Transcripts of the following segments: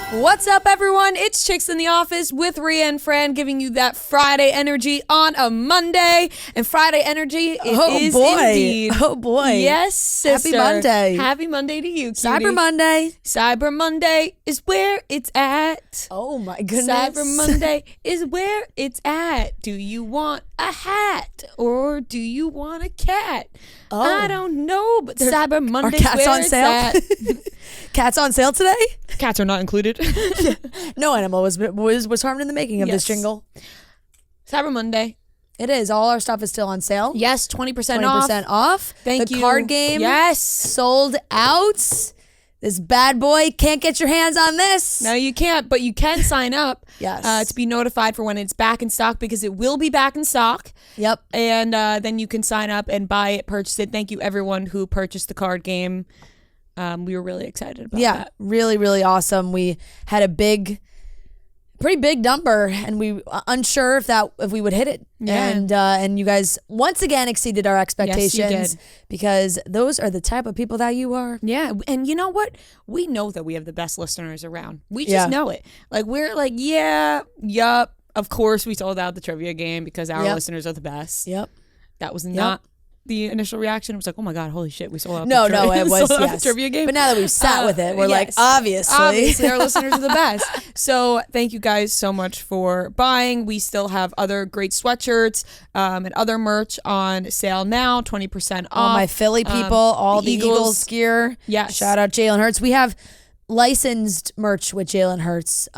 What's up, everyone? It's Chicks in the Office with Rhea and Fran, giving you that Friday energy on a Monday. And Friday energy is indeed. Oh, boy. Yes, sister. Happy Monday. Happy Monday to you, cutie. Cyber Monday. Cyber Monday is where it's at. Oh, my goodness. Cyber Monday is where it's at. Do you want a hat or do you want a cat? Oh. I don't know, but Cyber Monday cats where on it's sale? at. Cats on sale today? Cats are not included. No animal was harmed in the making of this jingle. Cyber Monday. It is. All our stuff is still on sale. Yes, 20% off. 20% off. Thank you. you. The card game. Yes. Sold out. This bad boy can't get your hands on this. No, you can't, but you can sign up Yes. to be notified for when it's back in stock, because it will be back in stock. Yep. And then you can sign up and buy it, purchase it. Thank you, everyone who purchased the card game. We were really excited about that. Yeah, really, really awesome. We had a pretty big number, and we unsure if we would hit it. Yeah. And you guys once again exceeded our expectations. Yes, you did. Because those are the type of people that you are. Yeah, and you know what? We know that we have the best listeners around. We just know it. Like, we're like, yup. Of course, we sold out the trivia game because our listeners are the best. Yep. That was not the initial reaction. It was like, oh my God, holy shit, we sold out No, sold it was out the trivia game. But now that we've sat with it, we're like, obviously our listeners are the best. So thank you guys so much for buying. We still have other great sweatshirts and other merch on sale now, 20% off. All my Philly people, all the Eagles gear. Yes. Shout out Jalen Hurts. We have licensed merch with Jalen Hurts,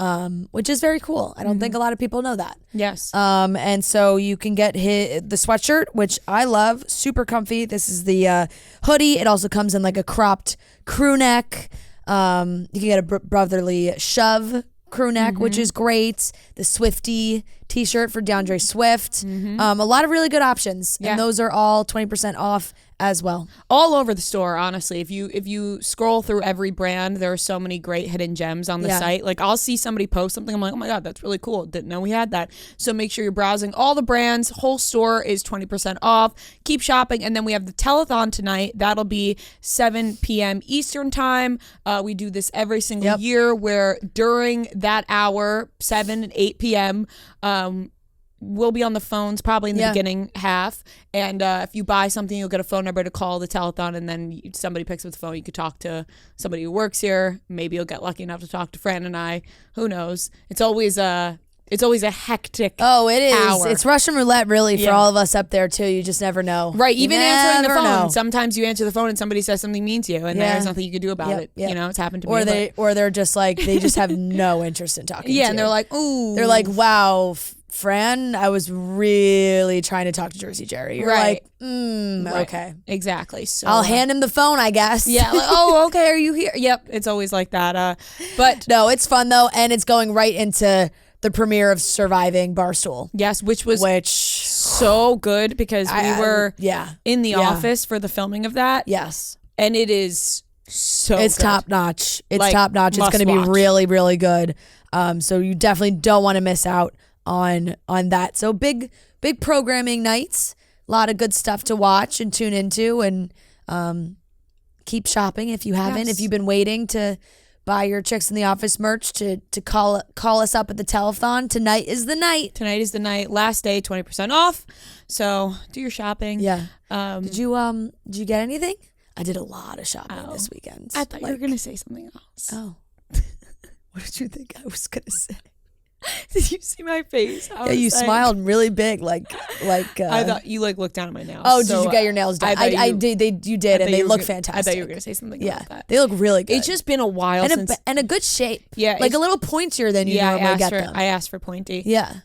which is very cool. I don't think a lot of people know that. Yes. And so you can get the sweatshirt, which I love, super comfy. This is the hoodie. It also comes in like a cropped crew neck. You can get a brotherly shove crew neck, which is great. The Swiftie t-shirt for DeAndre Swift. A lot of really good options, and those are all 20% off as well. All over the store, honestly. If you scroll through every brand, there are so many great hidden gems on the site. Like, I'll see somebody post something, I'm like, oh my God, that's really cool. Didn't know we had that. So make sure you're browsing all the brands. Whole store is 20% off. Keep shopping. And then we have the telethon tonight. That'll be 7 p.m. Eastern time. We do this every single year, where during that hour, 7 and 8 p.m., we'll be on the phones probably in the beginning half, and if you buy something, you'll get a phone number to call the telethon, and then somebody picks up the phone. You could talk to somebody who works here. Maybe you'll get lucky enough to talk to Fran and I. Who knows? It's always a hectic it is hour. It's Russian roulette, really, for all of us up there too. You just never know, right? You Even answering the never phone, know. Sometimes you answer the phone and somebody says something mean to you, and there's nothing you can do about it. You know, it's happened to me. Or they're just like, they just have no interest in talking to you. And they're like, ooh, they're like, wow, Fran, I was really trying to talk to Jersey Jerry. You're like, okay. Exactly. So I'll hand him the phone, I guess. Yeah, like, oh, okay, are you here? Yep, it's always like that. But no, it's fun though, and it's going right into the premiere of Surviving Barstool. Yes, which so good, because we were in the office for the filming of that. Yes. And it is it's good. Top notch. It's like, top notch. It's going to be really, really good. So you definitely don't want to miss out on that. So big programming nights, a lot of good stuff to watch and tune into, and keep shopping if you haven't. If you've been waiting to buy your Chicks in the Office merch, to call us up at the telethon. Tonight is the night. Tonight is the night. Last day, 20% off. So do your shopping. Yeah. Did you get anything? I did a lot of shopping this weekend. I thought you were gonna say something else. Oh. What did you think I was gonna say? Did you see my face? You smiled really big, like. I thought you looked down at my nails. Oh, did you get your nails done? I did. You did, and they look fantastic. I thought you were gonna say something about that. They look really good. It's just been a while since, and a good shape. Yeah, like a little pointier than you normally get them. I asked for pointy. Yeah.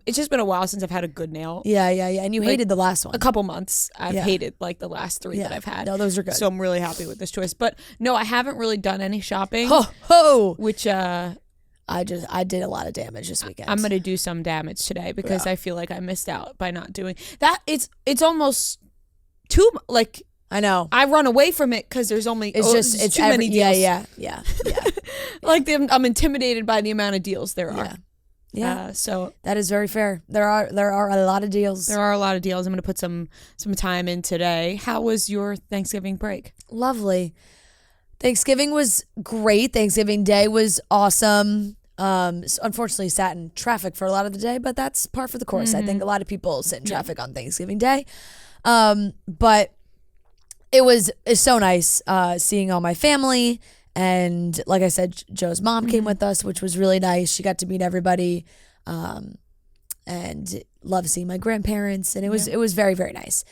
It's just been a while since I've had a good nail. Yeah. And you hated the last one. A couple months. I've hated like the last 3 that I've had. No, those are good. So I'm really happy with this choice. But no, I haven't really done any shopping. Which I did a lot of damage this weekend. I'm gonna do some damage today because I feel like I missed out by not doing that. It's almost too, like, I know. I run away from it because there's only it's too many deals. Yeah. Like, I'm intimidated by the amount of deals there are. Yeah. So that is very fair. There are a lot of deals. There are a lot of deals. I'm gonna put some time in today. How was your Thanksgiving break? Lovely. Thanksgiving was great. Thanksgiving Day was awesome. Unfortunately sat in traffic for a lot of the day, but that's par for the course. I think a lot of people sit in traffic on Thanksgiving Day. But it's so nice seeing all my family. And like I said, Joe's mom came with us, which was really nice. She got to meet everybody, and love seeing my grandparents. And it was very, very nice.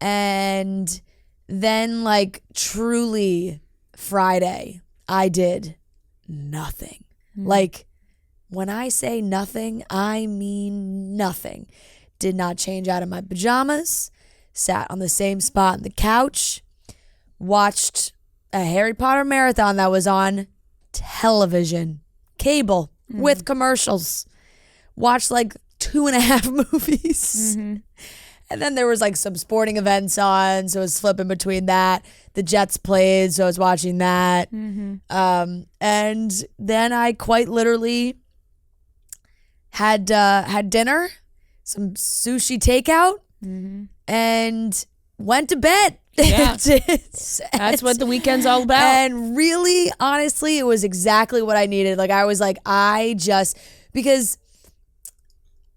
And then like truly Friday, I did nothing. Like when I say nothing, I mean nothing. Did not change out of my pajamas, sat on the same spot on the couch, watched a Harry Potter marathon that was on television, cable, with commercials. Watched like 2.5 movies. And then there was like some sporting events on, so I was flipping between that. The Jets played, so I was watching that. And then I quite literally had dinner, some sushi takeout, and went to bed. Yeah. That's what the weekend's all about. And really, honestly, it was exactly what I needed. Like I was like, because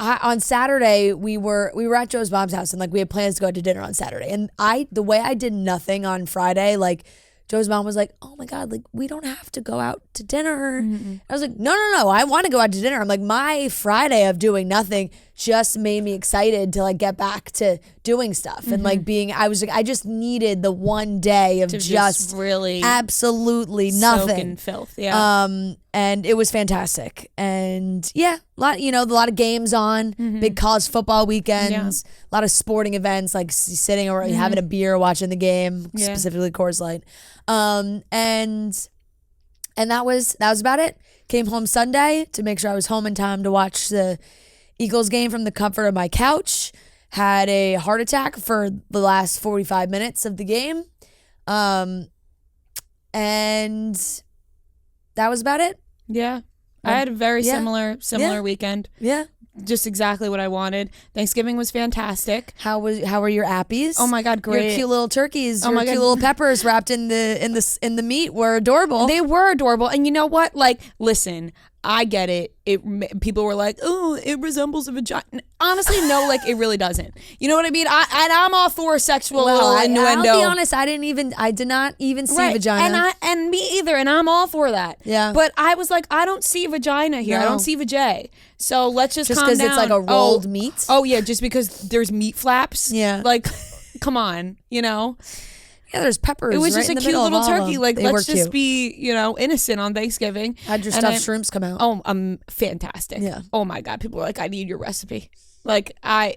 on Saturday we were at Joe's mom's house, and like we had plans to go out to dinner on Saturday. And the way I did nothing on Friday, like Joe's mom was like, oh my God, like we don't have to go out to dinner. I was like, no, I want to go out to dinner. I'm like, my Friday of doing nothing just made me excited to like get back to doing stuff and like I just needed the one day of just really absolutely nothing. Soak in filth. Yeah. And it was fantastic. And a lot of games on, big college football weekends, a lot of sporting events, like sitting or having a beer, watching the game, specifically Coors Light. And that was about it. Came home Sunday to make sure I was home in time to watch the Eagles game from the comfort of my couch. Had a heart attack for the last 45 minutes of the game. And that was about it. Yeah. I had a very similar weekend. Yeah. Just exactly what I wanted. Thanksgiving was fantastic. How were your appies? Oh my God, great! Your cute little turkeys. Your cute little peppers wrapped in the meat were adorable. They were adorable, and you know what? Like, listen, I get it. People were like, "Oh, it resembles a vagina." Honestly, no, like it really doesn't. You know what I mean? I'm all for sexual innuendo. I'll be honest. I did not even see vagina, and me either. And I'm all for that. Yeah. But I was like, I don't see vagina here. No. I don't see vajay. So let's just calm down. Just because it's like a rolled meat. Oh yeah, just because there's meat flaps. Yeah. Like, come on, you know. Yeah, there's peppers. It was right just in a the cute middle little of all turkey. of Like, they let's just cute. be, innocent on Thanksgiving. How'd your stuffed shrimps come out? Oh, fantastic. Yeah. Oh my God. People were like, I need your recipe. Like, I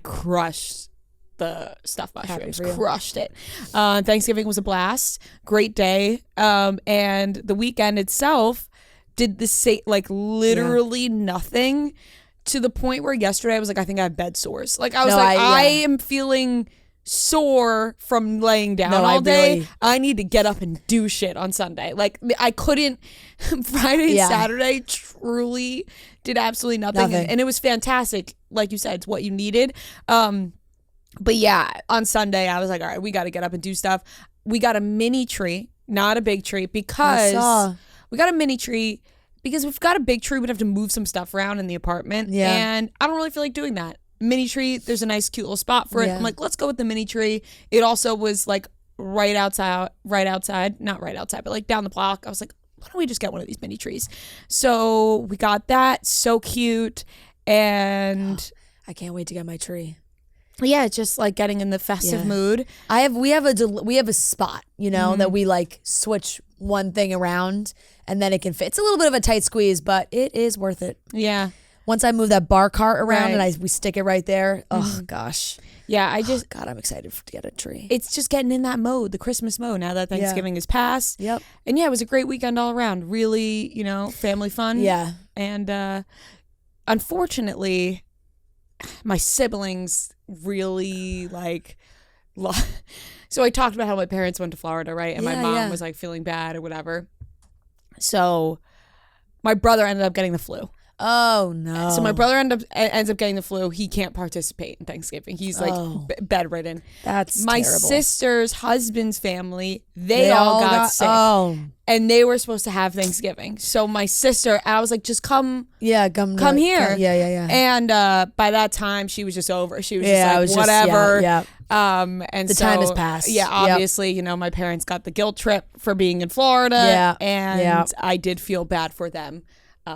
crushed the stuffed mushrooms. Crushed it. Thanksgiving was a blast. Great day. And the weekend itself did the same, like literally nothing, to the point where yesterday I was like, I think I have bed sores. Like, I was I am feeling sore from laying down all day. I need to get up and do shit on Sunday. Like, I couldn't. Friday and Saturday truly did absolutely nothing. And it was fantastic. Like you said, it's what you needed. But yeah, on Sunday I was like, all right, we got to get up and do stuff. We got a mini tree, not a big tree, because we got a mini tree because we've got a big tree. We'd have to move some stuff around in the apartment. Yeah. And I don't really feel like doing that. Mini tree, there's a nice cute little spot for it. I'm like, let's go with the mini tree. It also was like right outside, not right outside, but like down the block. I was like, why don't we just get one of these mini trees? So we got that. So cute. And I can't wait to get my tree. Yeah, it's just like getting in the festive mood. We have a spot, that we like switch one thing around and then it can fit. It's a little bit of a tight squeeze, but it is worth it. Yeah. Once I move that bar cart around and we stick it right there. Oh gosh. Yeah, God, I'm excited to get a tree. It's just getting in that mode, the Christmas mode, now that Thanksgiving is past. Yep. And yeah, it was a great weekend all around. Really, family fun. Yeah. And unfortunately, my siblings really so I talked about how my parents went to Florida, right? And my mom was like feeling bad or whatever. So my brother ended up getting the flu. Oh no! So my brother ends up getting the flu. He can't participate in Thanksgiving. He's like bedridden. That's my terrible. sister's husband's family. They all got sick. Oh. And they were supposed to have Thanksgiving. So my sister, I was like, just come. Yeah, come here. Yeah. And by that time, she was just over. She was just like, whatever. Yeah. And the time has passed. Yeah, obviously, my parents got the guilt trip for being in Florida. Yeah. And I did feel bad for them.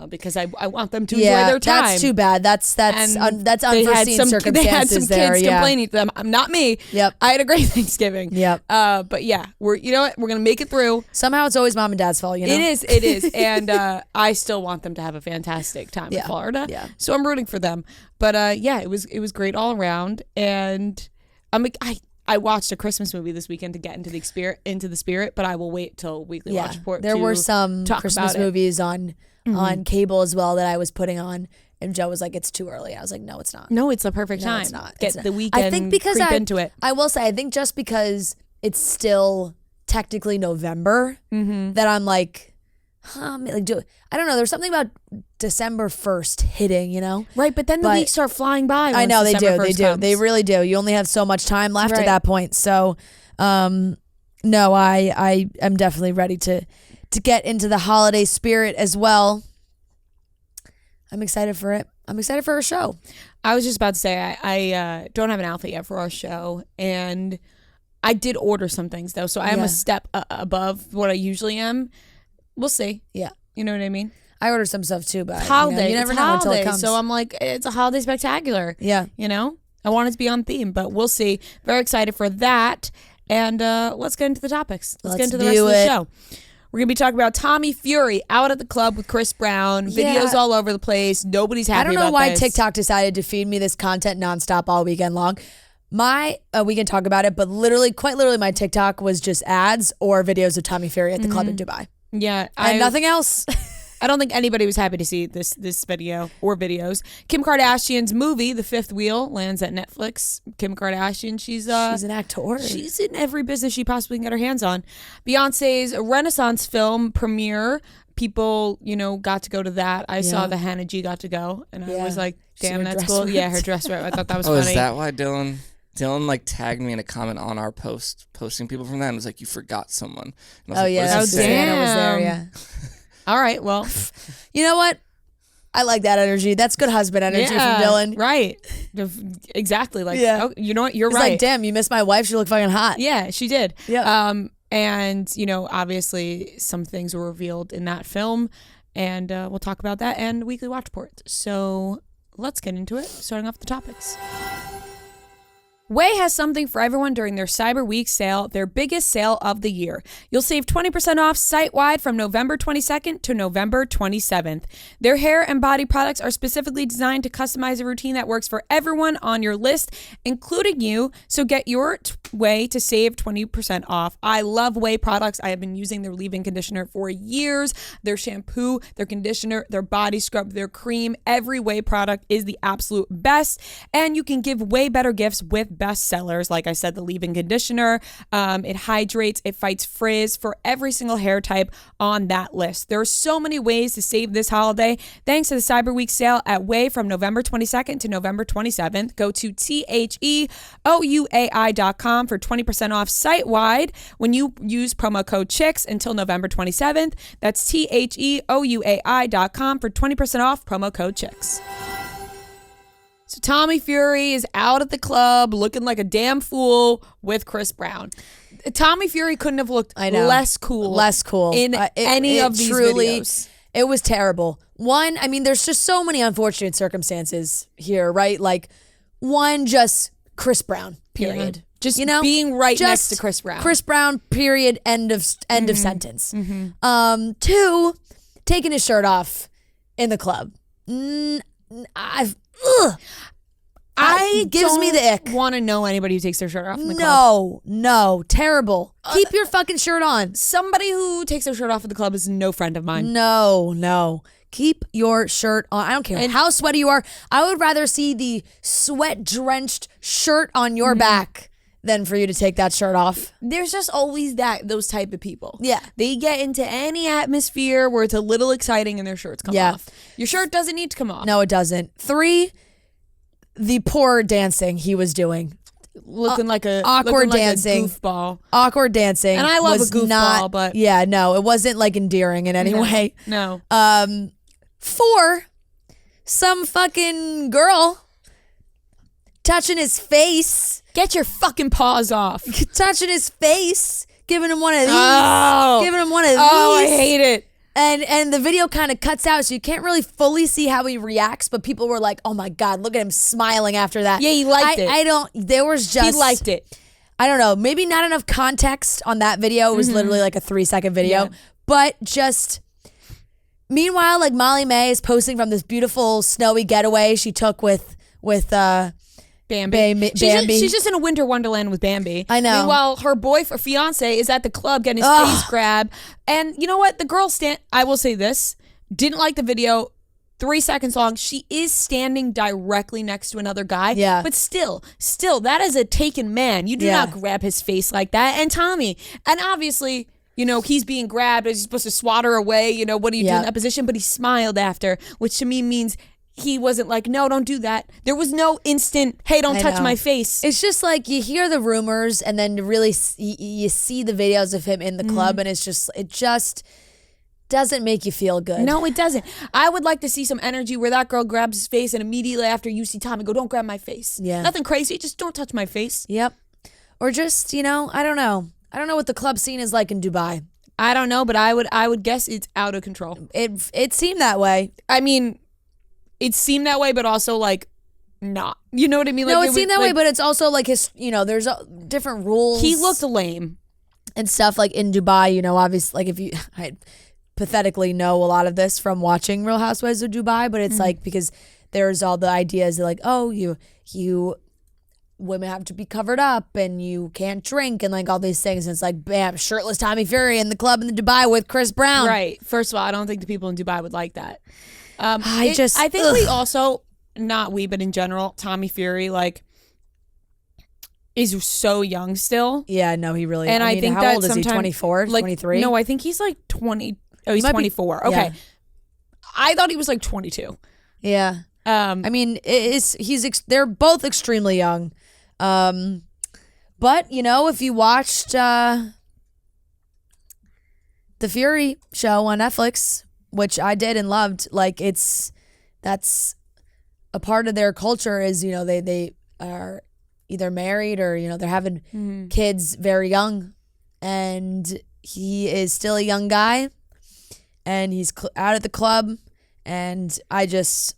Because I want them to enjoy their time. That's too bad. That's unforeseen circumstances. They had some kids complaining to them. Not me. Yep. I had a great Thanksgiving. Yep. But yeah, we're gonna make it through. Somehow it's always mom and dad's fault. It is. And I still want them to have a fantastic time in Florida. Yeah. So I'm rooting for them. But it was great all around. And I watched a Christmas movie this weekend to get into the spirit, but I will wait till Weekly Watch Report. There were some Christmas movies on cable as well that I was putting on, and Joe was like, "It's too early." I was like, "No, it's not. No, it's the perfect time. It's not. Get the weekend. I think because creep into it. I will say, I think just because it's still technically November, that I'm like, I don't know. There's something about December 1st hitting, Right, but then the weeks start flying by. I know December they 1st do. comes. They really do. You only have so much time left at that point. So, no, I am definitely ready to get into the holiday spirit as well. I'm excited for it. I'm excited for our show. I was just about to say I don't have an outfit yet for our show, and I did order some things though, so I am a step above what I usually am. We'll see. Yeah, you know what I mean. I ordered some stuff too, but holiday. You never know until it comes. So I'm like, it's a holiday spectacular. Yeah, I want it to be on theme, but we'll see. Very excited for that, and let's get into the topics. Let's get into the rest of the show. We're going to be talking about Tommy Fury out at the club with Chris Brown. Videos all over the place. Nobody's happy about this. I don't know why TikTok decided to feed me this content nonstop all weekend long. We can talk about it, but quite literally, my TikTok was just ads or videos of Tommy Fury at the club in Dubai. Yeah. And nothing else. I don't think anybody was happy to see this video or videos. Kim Kardashian's movie, The Fifth Wheel, lands at Netflix. Kim Kardashian, she's an actor. She's in every business she possibly can get her hands on. Beyonce's Renaissance film premiere, people, got to go to that. I saw the Hannah G got to go, and I was like, damn, that's cool. Right. Yeah, her dress right. I thought that was funny. Is that why Dylan tagged me in a comment on our posting people from that and was like, you forgot someone. And I was damn. Susanna was there, yeah. All right, well. You know what? I like that energy. That's good husband energy from Dylan. Right. Exactly. Like, oh, you know what? You're right. Like, damn, you missed my wife. She looked fucking hot. Yeah, she did. Yeah. And, obviously some things were revealed in that film, and we'll talk about that and Weekly Watch Report. So let's get into it, starting off the topics. Way has something for everyone during their Cyber Week sale, their biggest sale of the year. You'll save 20% off site-wide from November 22nd to November 27th. Their hair and body products are specifically designed to customize a routine that works for everyone on your list, including you. So get your way to save 20% off. I love Way products. I have been using their leave-in conditioner for years. Their shampoo, their conditioner, their body scrub, their cream. Every Way product is the absolute best. And you can give way better gifts with best sellers. Like I said, the leave-in conditioner, it hydrates, it fights frizz for every single hair type on that list. There are so many ways to save this holiday thanks to the Cyber Week sale at Way from November 22nd to November 27th. Go to THEOUAI.com for 20% off site-wide when you use promo code CHICKS until November 27th. That's THEOUAI.com for 20% off promo code CHICKS. So Tommy Fury is out at the club looking like a damn fool with Chris Brown. Tommy Fury couldn't have looked less cool in any of these videos. It was terrible. One, I mean, there's just so many unfortunate circumstances here, right? Like, one, just Chris Brown, period. Yeah. Just being right next to Chris Brown. Chris Brown, period, end of sentence. Mm-hmm. Two, taking his shirt off in the club. Gives me the ick. Want to know anybody who takes their shirt off in the club? No, terrible. Keep your fucking shirt on. Somebody who takes their shirt off at the club is no friend of mine. No. Keep your shirt on. I don't care how sweaty you are. I would rather see the sweat-drenched shirt on your back than for you to take that shirt off. There's just always those type of people. Yeah. They get into any atmosphere where it's a little exciting and their shirts come off. Your shirt doesn't need to come off. No, it doesn't. 3, the poor dancing he was doing. Looking like a dancing, goofball. Awkward dancing. And I love a goofball, but yeah, no, it wasn't like endearing in any way. No. 4, some fucking girl touching his face. Get your fucking paws off. Touching his face. Giving him one of these. Oh. Giving him one of these. Oh, I hate it. And the video kind of cuts out, so you can't really fully see how he reacts, but people were like, oh my God, look at him smiling after that. Yeah, he liked it. There was just. He liked it. I don't know, maybe not enough context on that video. It was literally like a 3-second video. But just, meanwhile, like Molly May is posting from this beautiful snowy getaway she took with Bambi. She's just in a winter wonderland with Bambi. I know. Meanwhile, her fiance is at the club getting his face grabbed. And you know what? The girl I will say this, didn't like the video. 3 seconds long. She is standing directly next to another guy. Yeah. But still, that is a taken man. You do not grab his face like that. And Tommy, and obviously, he's being grabbed. Is he supposed to swat her away? What do you do in that position? But he smiled after, which to me means he wasn't like, no, don't do that. There was no instant, hey, don't touch my face. It's just like you hear the rumors and then really you see the videos of him in the club and it just doesn't make you feel good. No, it doesn't. I would like to see some energy where that girl grabs his face and immediately after you see Tommy go, don't grab my face. Yeah. Nothing crazy, just don't touch my face. Yep. Or just, I don't know. I don't know what the club scene is like in Dubai. I don't know, but I would guess it's out of control. It seemed that way. I mean, it seemed that way, but also like not. You know what I mean? Like, no, it seemed that way, but it's also like there's different rules. He looked lame and stuff like in Dubai. Obviously, like I pathetically know a lot of this from watching Real Housewives of Dubai, but it's like because there's all the ideas that like, oh, you women have to be covered up and you can't drink and like all these things. And it's like, bam, shirtless Tommy Fury in the club in Dubai with Chris Brown. Right. First of all, I don't think the people in Dubai would like that. I think we also, not we, but in general, Tommy Fury like is so young still. Yeah, no, he really. And I think how that old is he? 24, like, 23? No, I think he's like 20. Oh, he's 24. Okay, yeah. I thought he was like 22. Yeah. I mean, they're both extremely young. But if you watched the Fury show on Netflix, which I did and loved, like that's a part of their culture is, they are either married or, they're having kids very young, and he is still a young guy and he's out at the club, and I just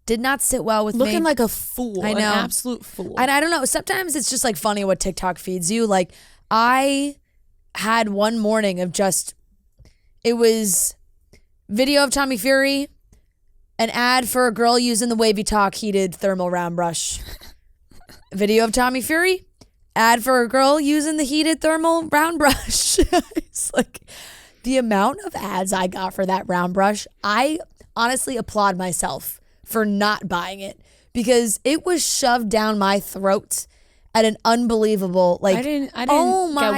did not sit well with me. Looking like a fool. I know. An absolute fool. And I don't know. Sometimes it's just like funny what TikTok feeds you. Like I had one morning of it was video of Tommy Fury, an ad for a girl using the Wavy Talk heated thermal round brush. Video of Tommy Fury, ad for a girl using the heated thermal round brush. It's like the amount of ads I got for that round brush. I honestly applaud myself for not buying it because it was shoved down my throat at an unbelievable I didn't get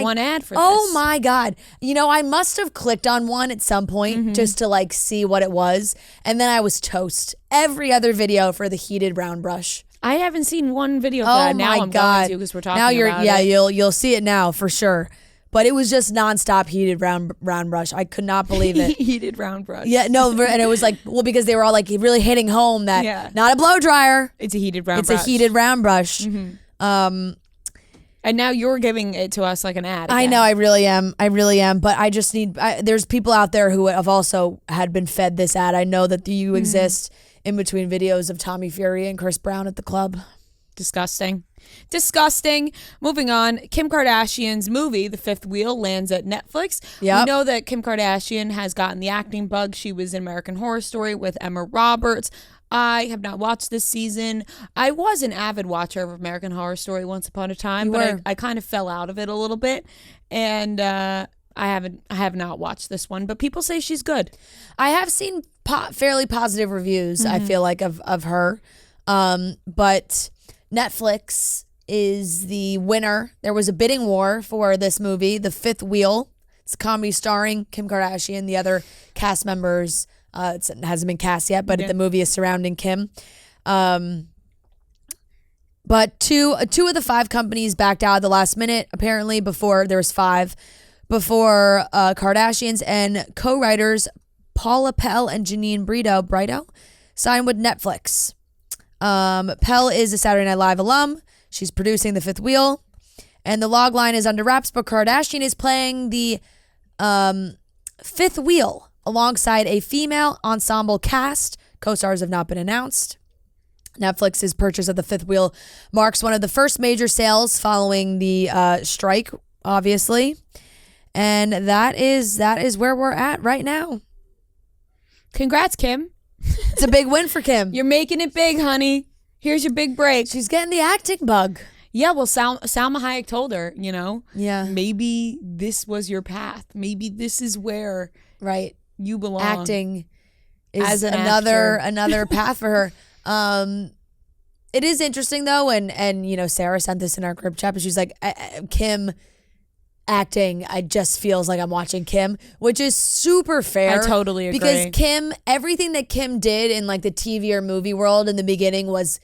one ad for this. Oh my God. I must have clicked on one at some point just to like see what it was, and then I was toast. Every other video for the heated round brush. I haven't seen one video for that. Now I'm going to because we're talking about it. You'll see it now for sure. But it was just nonstop heated round brush. I could not believe it. Heated round brush. Yeah, no, and it was like, because they were all like really hitting home that not a blow dryer. It's a heated round brush. It's a heated round brush. And now you're giving it to us like an ad. Again. I know, I really am. But I just there's people out there who have also had been fed this ad. I know that you exist in between videos of Tommy Fury and Chris Brown at the club. Disgusting. Moving on. Kim Kardashian's movie, The Fifth Wheel, lands at Netflix. Yep. We know that Kim Kardashian has gotten the acting bug. She was in American Horror Story with Emma Roberts. I have not watched this season. I was an avid watcher of American Horror Story once upon a time, but I kind of fell out of it a little bit. And I have not watched this one, but people say she's good. I have seen fairly positive reviews, I feel like, of her. But Netflix is the winner. There was a bidding war for this movie, The Fifth Wheel. It's a comedy starring Kim Kardashian. The other cast members, it hasn't been cast yet, but the movie is surrounding Kim. But two of the 5 companies backed out at the last minute, apparently, before there was 5. Before Kardashians and co-writers Paula Pell and Janine Brito signed with Netflix. Pell is a Saturday Night Live alum. She's producing The Fifth Wheel. And the log line is under wraps, but Kardashian is playing the fifth wheel alongside a female ensemble cast. Co-stars have not been announced. Netflix's purchase of The Fifth Wheel marks one of the first major sales following the strike, obviously. And that is where we're at right now. Congrats, Kim. It's a big win for Kim. You're making it big, honey. Here's your big break. She's getting the acting bug. Yeah, well, Salma Hayek told her, Yeah. maybe this was your path. Maybe this is where you belong. Acting is as an another path for her. It is interesting though, and Sarah sent this in our group chat, but she's like, Kim acting, I just feels like I'm watching Kim, which is super fair. I totally agree. Because Kim, everything that Kim did in like the TV or movie world in the beginning was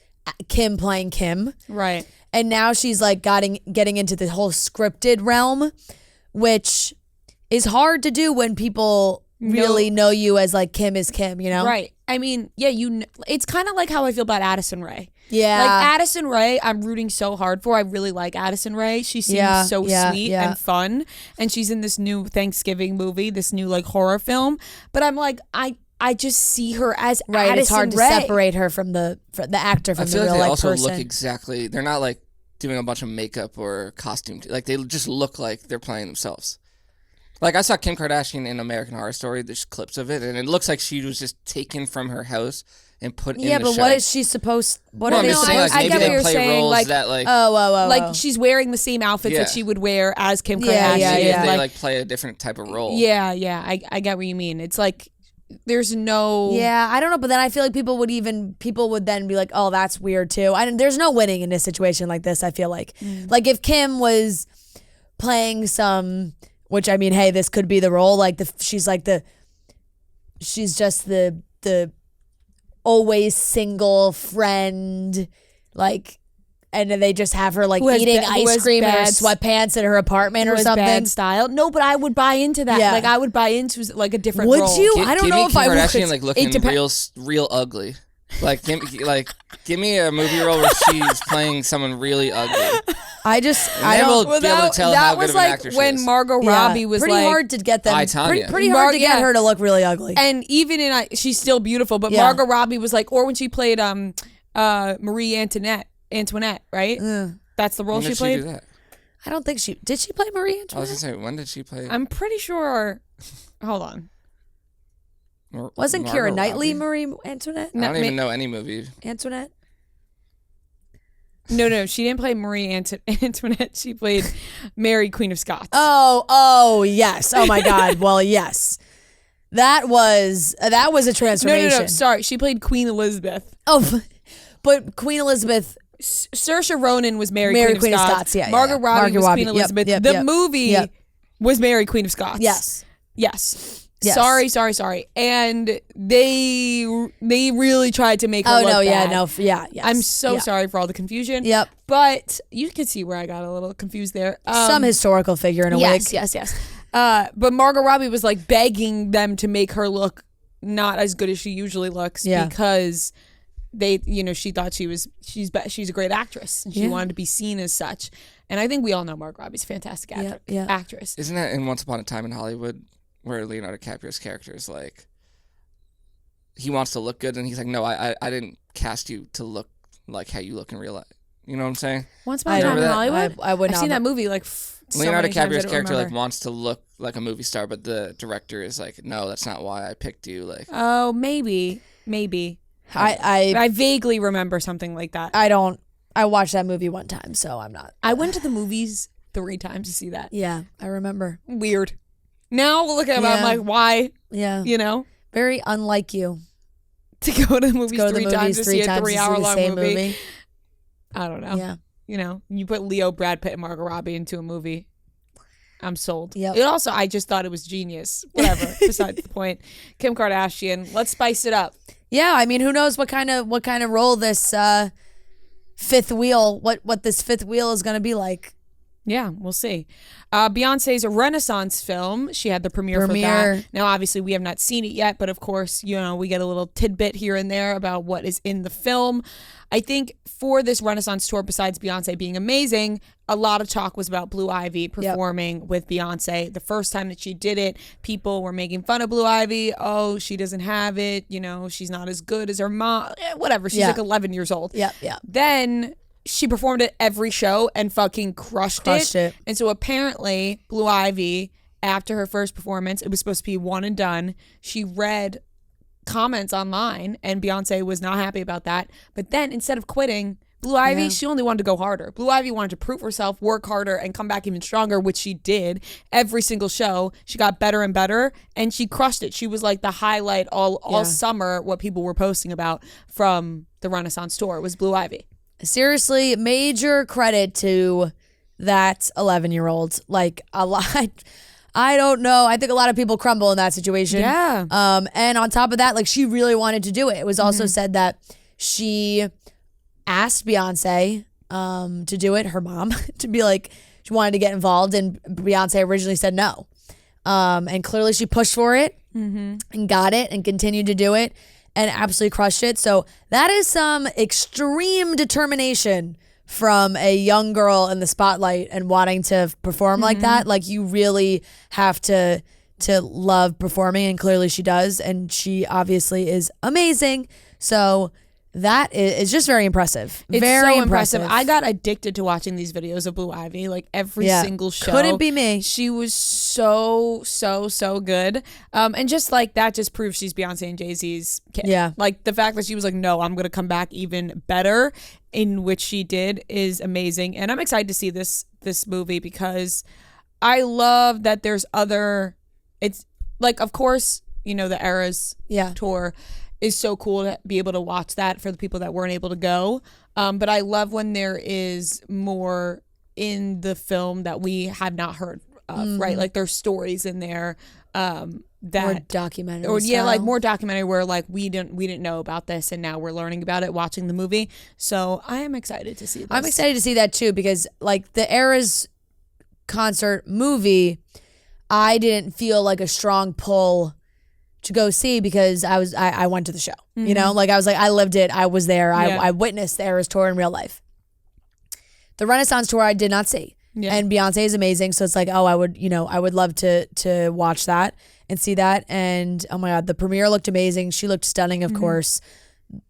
Kim playing Kim. Right. And now she's like getting into the whole scripted realm, which is hard to do when people really know you as like Kim is Kim, Right. I mean, yeah, it's kind of like how I feel about Addison Rae. Yeah. Like Addison Rae, I'm rooting so hard for. I really like Addison Rae. She seems so sweet and fun. And she's in this new Thanksgiving movie, this new like horror film. But I'm like, I just see her as Addison It's hard Rae. to separate her from the actor from the real life person. I feel like they also look exactly. They're not like doing a bunch of makeup or costume. Like they just look like they're playing themselves. Like I saw Kim Kardashian in American Horror Story. There's clips of it, and it looks like she was just taken from her house and put in the show. Yeah, but what is she supposed? What are they? I get what you're saying. Like, oh, like she's wearing the same outfits that she would wear as Kim Kardashian. Yeah. They like play a different type of role. Yeah. I get what you mean. It's like there's no. Yeah, I don't know, but then I feel like people would then be like, oh, that's weird too. There's no winning in a situation like this. I feel like, like if Kim was playing some. Which I mean, hey, this could be the role. Like she's just the always single friend, like, and then they just have her like eating ice cream in her sweatpants in her apartment or something. Bad style. No, but I would buy into that. Yeah. Like I would buy into like a different role. Would you? I don't know if I would. Kardashian like looking real ugly. Like give me a movie role where she's playing someone really ugly. I don't. We'll be able to tell how good of an actor she is. When Margot Robbie was pretty hard to get them. Pretty hard to get her to look really ugly. And even she's still beautiful. But Margot Robbie was like, or when she played Marie Antoinette, right? That's the role she played. She do that? I don't think did. She play Marie Antoinette? I was gonna say, when did she play? I'm pretty sure. Hold on. Wasn't Keira Knightley Marie Antoinette? I don't even know any movie. Antoinette? No, she didn't play Marie Antoinette. She played Mary, Queen of Scots. Oh, yes. Oh my God. Well, yes. That was a transformation. No. Sorry, she played Queen Elizabeth. Oh, but Queen Elizabeth. Saoirse Ronan was Mary Queen of Scots. Yeah. Margot Robbie was Queen Elizabeth. The movie was Mary, Queen of Scots. Yes. Yes. Sorry. And they really tried to make her look bad. Yes. I'm so sorry for all the confusion. Yep. But you can see where I got a little confused there. Some historical figure in a wig. Yes. But Margot Robbie was like begging them to make her look not as good as she usually looks because they, she thought she's a great actress and she wanted to be seen as such. And I think we all know Margot Robbie's a fantastic actress. Isn't that in Once Upon a Time in Hollywood? Where Leonardo DiCaprio's character is like, he wants to look good, and he's like, no, I didn't cast you to look like how you look in real life. You know what I'm saying? Once Upon a Time in Hollywood? I would not. I've seen that movie like Leonardo DiCaprio's character like wants to look like a movie star, but the director is like, no, that's not why I picked you. Like, oh, maybe. I vaguely remember something like that. I watched that movie one time, so I'm not. I went to the movies 3 times to see that. Yeah, I remember. Weird. Now look at it, I'm like, why? Yeah. Very unlike you. To go to the movies 3 times to see a 3-hour-long movie. I don't know. Yeah. you put Leo, Brad Pitt, and Margot Robbie into a movie, I'm sold. Yep. It also, I just thought it was genius. Whatever. Besides the point. Kim Kardashian. Let's spice it up. Yeah, I mean, who knows what kind of role this fifth wheel, what this fifth wheel is going to be like. Yeah, we'll see. Beyonce's Renaissance film. She had the premiere for that. Now, obviously, we have not seen it yet, but of course, we get a little tidbit here and there about what is in the film. I think for this Renaissance tour, besides Beyonce being amazing, a lot of talk was about Blue Ivy performing with Beyonce. The first time that she did it, people were making fun of Blue Ivy. Oh, she doesn't have it. She's not as good as her mom. Whatever. She's like 11 years old. Yeah. Then she performed at every show and fucking crushed it. And so apparently Blue Ivy, after her first performance, it was supposed to be one and done. She read comments online and Beyonce was not happy about that. But then instead of quitting, Blue Ivy, she only wanted to go harder. Blue Ivy wanted to prove herself, work harder, and come back even stronger, which she did. Every single show, she got better and better, and she crushed it. She was like the highlight all summer, what people were posting about from the Renaissance tour was Blue Ivy. Seriously, major credit to that 11-year-old. Like, a lot. I don't know. I think a lot of people crumble in that situation. Yeah. And on top of that, like, she really wanted to do it. It was also said that she asked Beyonce to do it, her mom, to be like, she wanted to get involved, and Beyonce originally said no. And clearly she pushed for it and got it and continued to do it and absolutely crushed it. So that is some extreme determination from a young girl in the spotlight and wanting to perform like that. Like, you really have to love performing, and clearly she does, and she obviously is amazing. So that is just very impressive. It's very so impressive. I got addicted to watching these videos of Blue Ivy, like every single show. Couldn't be me. She was so good. And just like that just proves she's Beyonce and Jay-Z's kid. Yeah. Like the fact that she was like, no, I'm going to come back even better, in which she did, is amazing. And I'm excited to see this movie because I love that there's it's like, of course, the Eras tour is so cool to be able to watch that for the people that weren't able to go. But I love when there is more in the film that we have not heard of, right? Like there's stories in there that more documentary or style. like more documentary where like we didn't know about this and now we're learning about it watching the movie. So I am excited to see this. I'm excited to see that too, because like the Eras concert movie, I didn't feel like a strong pull to go see because I went to the show. Like I was like, I lived it, I was there, I witnessed the Eras tour in real life. The Renaissance tour I did not see. And Beyonce is amazing, so it's like, oh, I would love to watch that and see that. And oh my god, the premiere looked amazing. She looked stunning, of course.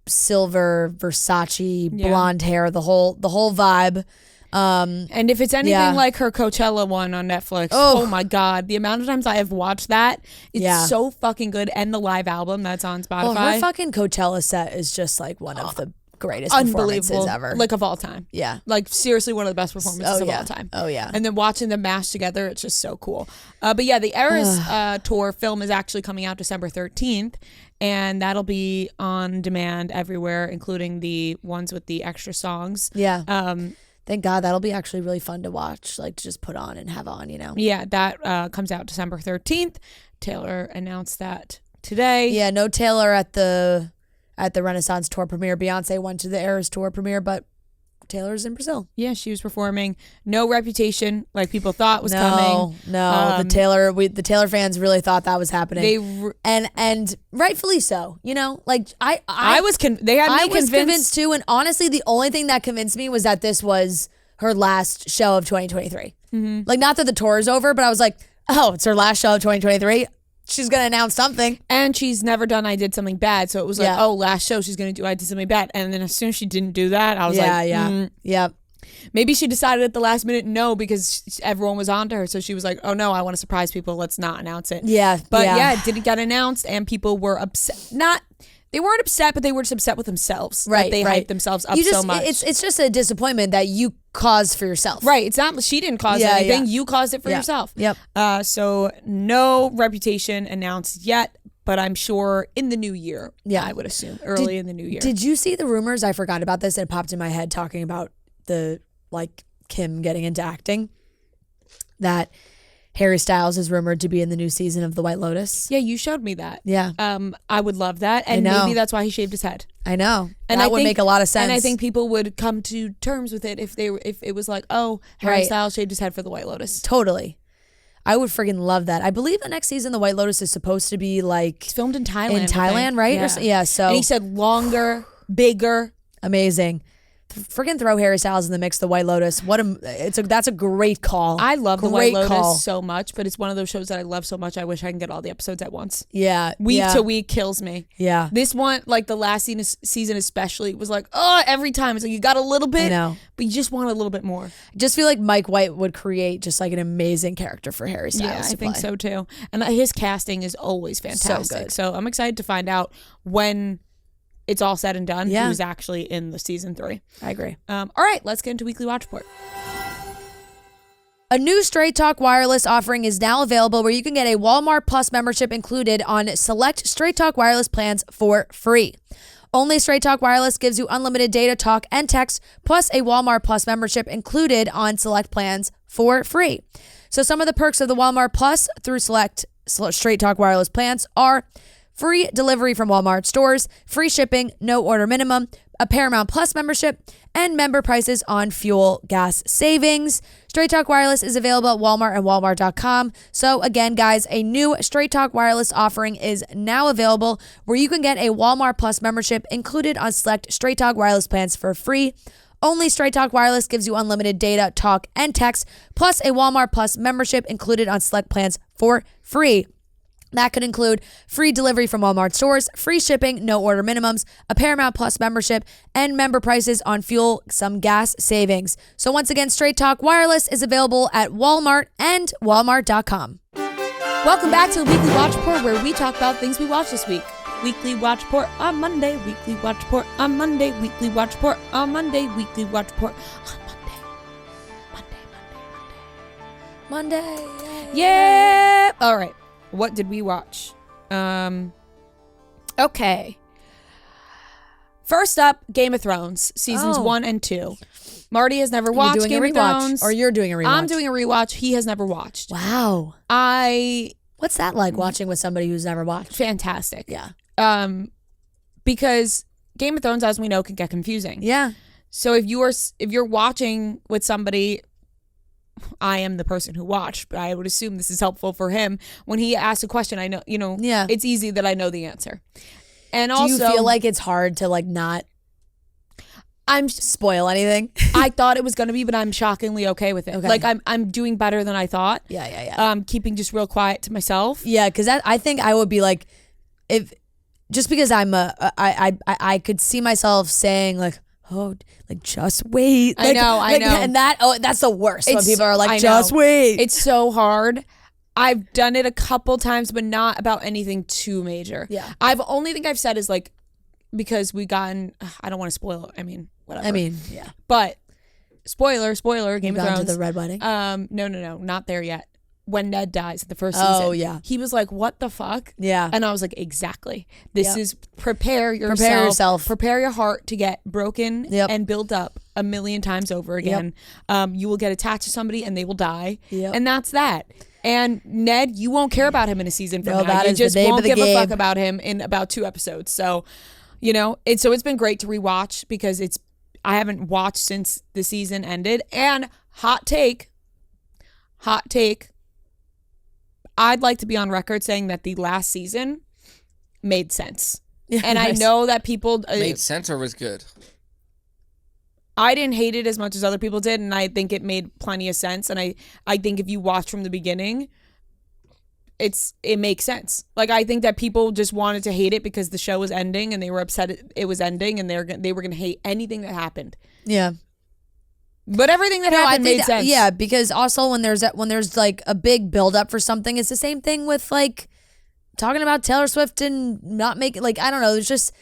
Silver, Versace, blonde hair, the whole vibe. And if it's anything like her Coachella one on Netflix, oh my god, the amount of times I have watched that, it's so fucking good. And the live album that's on Spotify. Well, her fucking Coachella set is just like one of the greatest performances ever, like of all time. Like seriously, one of the best performances of all time. And then watching them mash together, it's just so cool. But yeah, the Eras tour film is actually coming out December 13th, and that'll be on demand everywhere, including the ones with the extra songs. Thank God, that'll be actually really fun to watch, like to just put on and have on, Yeah, that comes out December 13th. Taylor announced that today. Yeah, no Taylor at the Renaissance tour premiere. Beyonce went to the Eras tour premiere, but Taylor's in Brazil. Yeah, she was performing. No Reputation, like people thought was coming. No, the Taylor fans really thought that was happening. And rightfully so. Like I was convinced too. And honestly, the only thing that convinced me was that this was her last show of 2023. Like, not that the tour is over, but I was like, oh, it's her last show of 2023. She's going to announce something. And she's never done I Did Something Bad. So it was like, oh, last show she's going to do I Did Something Bad. And then as soon as she didn't do that, I was Yep. Maybe she decided at the last minute no, because everyone was on to her. So she was like, oh no, I want to surprise people. Let's not announce it. But it didn't get announced, and people were upset. They weren't upset, but they were just upset with themselves. Right. They hyped themselves up so much. It's just a disappointment that you caused for yourself. Right. It's not, she didn't cause anything. You caused it for yourself. Yep. So no Reputation announced yet, but I'm sure in the new year. I would assume early in the new year. Did you see the rumors? I forgot about this. It popped in my head talking about the like Kim getting into acting, that Harry Styles is rumored to be in the new season of The White Lotus. Yeah, you showed me that. Yeah. I would love that. And maybe that's why he shaved his head. I know. And that would make a lot of sense. And I think people would come to terms with it if it was like, oh, Harry Styles shaved his head for The White Lotus. Totally. I would friggin' love that. I believe the next season, The White Lotus, is supposed to be like... It's filmed in Thailand. In Thailand, right? Yeah. So... And he said longer, bigger. Amazing. Friggin' throw Harry Styles in the mix, The White Lotus. That's a great call. I love The White Lotus so much, but it's one of those shows that I love so much I wish I can get all the episodes at once. Yeah. Week to week kills me. Yeah. This one, like the last season especially, was like, oh, every time. It's like you got a little bit, I know. But you just want a little bit more. I just feel like Mike White would create just like an amazing character for Harry Styles. Yeah, I think so too. And his casting is always fantastic. So I'm excited to find out when it's all said and done who's actually in the season 3. I agree. All right, let's get into Weekly Watch Report. A new Straight Talk Wireless offering is now available where you can get a Walmart Plus membership included on select Straight Talk Wireless plans for free. Only Straight Talk Wireless gives you unlimited data, talk, and text, plus a Walmart Plus membership included on select plans for free. So some of the perks of the Walmart Plus through select Straight Talk Wireless plans are free delivery from Walmart stores, free shipping, no order minimum, a Paramount Plus membership, and member prices on fuel gas savings. Straight Talk Wireless is available at Walmart and Walmart.com. So again, guys, a new Straight Talk Wireless offering is now available where you can get a Walmart Plus membership included on select Straight Talk Wireless plans for free. Only Straight Talk Wireless gives you unlimited data, talk, and text, plus a Walmart Plus membership included on select plans for free. That could include free delivery from Walmart stores, free shipping, no order minimums, a Paramount Plus membership, and member prices on fuel, some gas savings. So once again, Straight Talk Wireless is available at Walmart and Walmart.com. Welcome back to the Weekly Watch Report, where we talk about things we watched this week. Weekly Watch Report on Monday, Weekly Watch Report on Monday, Weekly Watch Report on Monday, Weekly Watch Report on Monday. Yeah. All right. What did we watch? Okay. First up, Game of Thrones, seasons 1 and 2. Marty has never watched Game of Thrones. Or you're doing a rewatch? I'm doing a rewatch. He has never watched. Wow. What's that like, watching with somebody who's never watched? Fantastic. Yeah. Because Game of Thrones, as we know, can get confusing. Yeah. So if you're watching with somebody, I am the person who watched, but I would assume this is helpful for him. When he asks a question, I know, it's easy that I know the answer. And also, do you feel like it's hard to like not spoil anything? I thought it was going to be, but I'm shockingly okay with it. Okay. Like I'm doing better than I thought. Yeah. Keeping just real quiet to myself. Yeah, because I think I would be like, if just because I could see myself saying like, oh, like just wait. Like, I know. And that's the worst when people are like, just wait. It's so hard. I've done it a couple times, but not about anything too major. Yeah. Only thing I've said is like, because I don't want to spoil it. I mean, whatever. Yeah. But spoiler, Game of Thrones. To the Red Wedding? No, not there yet. When Ned dies at the first season. Oh, yeah. He was like, what the fuck? Yeah. And I was like, exactly. This is prepare yourself. Prepare your heart to get broken and built up a million times over again. You will get attached to somebody and they will die. And that's that. And Ned, you won't care about him in a season from now. You just won't give a fuck about him in about 2 episodes. So, it's been great to rewatch because I haven't watched since the season ended. And hot take, I'd like to be on record saying that the last season made sense. Yeah, and nice. I know that people... made sense or was good? I didn't hate it as much as other people did, and I think it made plenty of sense. And I think if you watch from the beginning, it makes sense. Like, I think that people just wanted to hate it because the show was ending, and they were upset it was ending, and they were going to hate anything that happened. Yeah. But everything that happened made sense. Yeah, because also when there's like a big build up for something, it's the same thing with like talking about Taylor Swift and not making, like, I don't know, there's just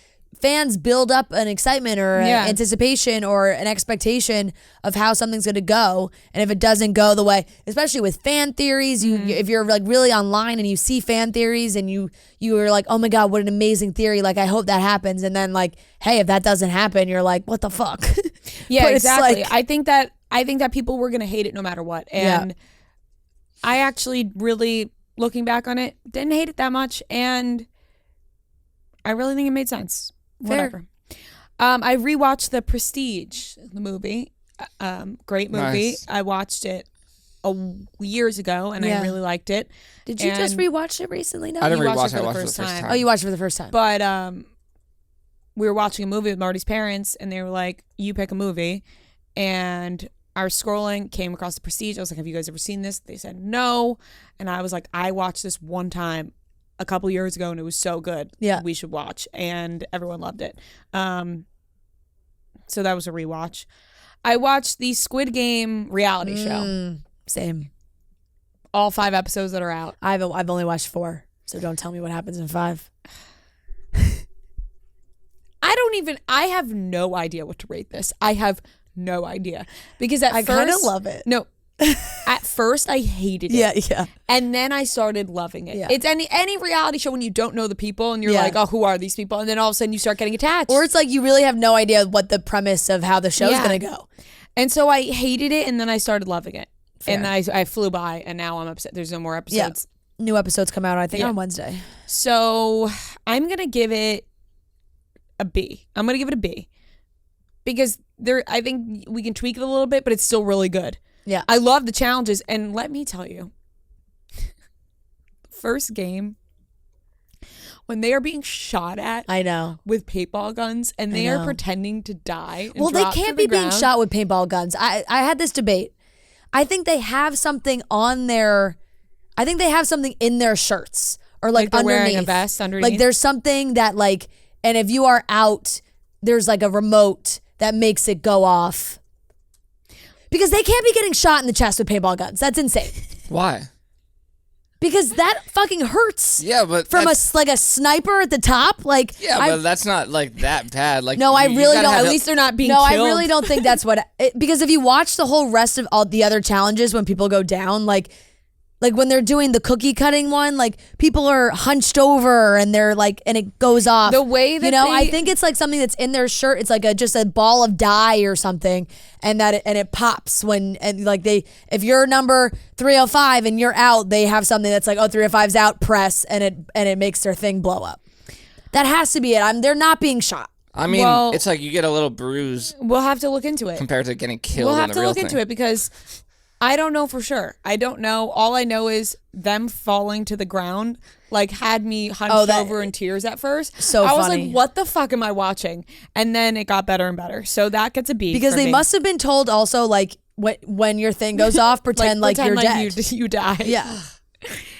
fans build up an excitement or an anticipation or an expectation of how something's going to go, and if it doesn't go the way, especially with fan theories, if you're like really online and you see fan theories and you are like, oh my god, what an amazing theory, like I hope that happens, and then like, hey, if that doesn't happen, you're like, what the fuck? Yeah, exactly. Like, I think that I think that people were gonna hate it no matter what, and I actually really, looking back on it, didn't hate it that much, and I really think it made sense. Fair. Whatever. I rewatched The Prestige, the movie. Great movie. Nice. I watched it years ago, and I really liked it. Did you just rewatch it recently? No, I didn't You watched rewatch it for it. I the watched it first the first time. time. Oh, you watched it for the first time. But we were watching a movie with Marty's parents, and they were like, "You pick a movie," and I was scrolling, came across The Prestige. I was like, "Have you guys ever seen this?" They said no, and I was like, "I watched this one time a couple years ago, and it was so good. Yeah, we should watch," and everyone loved it. So that was a rewatch. I watched the Squid Game reality show. Same. All 5 episodes that are out. I've only watched 4, so don't tell me what happens in 5. I have no idea what to rate this. I have no idea. Because I kind of love it. No. At first I hated it. Yeah. And then I started loving it. Yeah. It's any reality show when you don't know the people and you're like, oh, who are these people? And then all of a sudden you start getting attached. Or it's like you really have no idea what the premise of how the show's going to go. And so I hated it, and then I started loving it. Fair. And I flew by, and now I'm upset. There's no more episodes. Yeah. New episodes come out, I think, on Wednesday. So I'm going to give it a B. I'm going to give it a B. Because I think we can tweak it a little bit, but it's still really good. Yeah. I love the challenges. And let me tell you, first game, when they are being shot at, I know, with paintball guns, and they are pretending to die. And well, they drop to can't the be being ground. shot with paintball guns. I had this debate. I think they have something on their. I think they have something in their shirts or like they're underneath. wearing a vest underneath. Like there's something that like, and if you are out, there's like a remote that makes it go off. Because they can't be getting shot in the chest with paintball guns. That's insane. Why? Because that fucking hurts. Yeah, but from a sniper at the top, like but that's not like that bad. Like no, I really don't. At least they're not being. No, killed. I really don't think that's what. Because if you watch the whole rest of all the other challenges, when people go down, like when they're doing the cookie cutting one, like people are hunched over and they're like, and it goes off. The way that I think it's like something that's in their shirt. It's like just a ball of dye or something, and it pops if you're number 305 and you're out, they have something that's like 305's out, press, and it makes their thing blow up. That has to be it. They're not being shot. I mean, it's like you get a little bruise. We'll have to look into it compared to getting killed. We'll have in to the real look thing. into it because I don't know for sure. I don't know. All I know is them falling to the ground like had me hunched over in tears at first. So I was funny. like, what the fuck am I watching? And then it got better and better. So that gets a B. Because for they me. must have been told also like when your thing goes off, pretend like you're dead. You die. Yeah.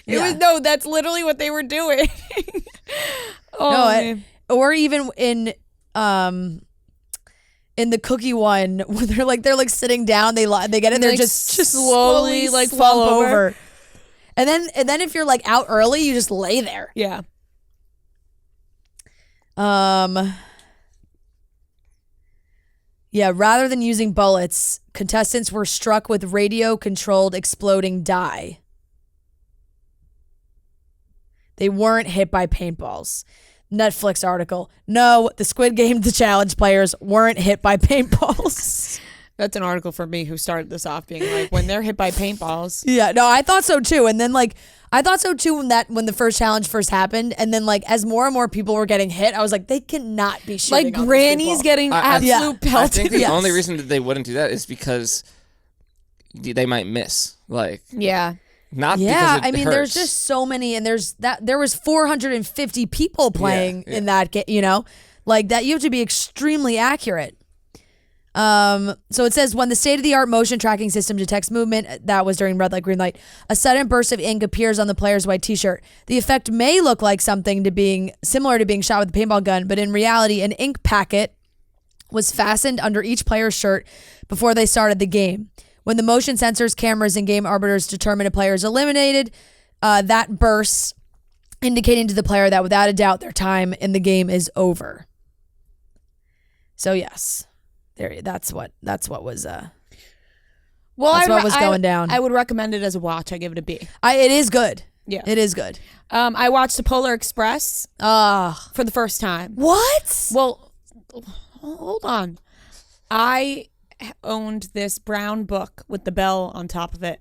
That's literally what they were doing. Or even in the cookie one where they're like sitting down, they get in, they're like just slowly like slump fall over. And then if you're like out early, you just lay there. Yeah. Yeah, rather than using bullets, contestants were struck with radio-controlled exploding dye. They weren't hit by paintballs. Netflix article. No, the Squid Game, the challenge players weren't hit by paintballs. That's an article for me who started this off being like, when they're hit by paintballs. Yeah, no, I thought so too. And then I thought so too when the first challenge first happened. And then as more and more people were getting hit, I was like, they cannot be shooting like on grannies these people. getting absolute pelted. I think the only reason that they wouldn't do that is because they might miss. Like, yeah. Not because it hurts. There's just so many, and there was 450 people playing in that game, like that. You have to be extremely accurate. So it says when the state-of-the-art motion tracking system detects movement, that was during red light, green light, a sudden burst of ink appears on the player's white t-shirt. The effect may look like something similar to being shot with a paintball gun, but in reality, an ink packet was fastened under each player's shirt before they started the game. When the motion sensors, cameras, and game arbiters determine a player is eliminated, that bursts, indicating to the player that without a doubt their time in the game is over. So yes, that's what was what was going down. I would recommend it as a watch. I give it a B. It is good. Yeah, it is good. I watched the Polar Express for the first time. What? Well, hold on. I owned this brown book with the bell on top of it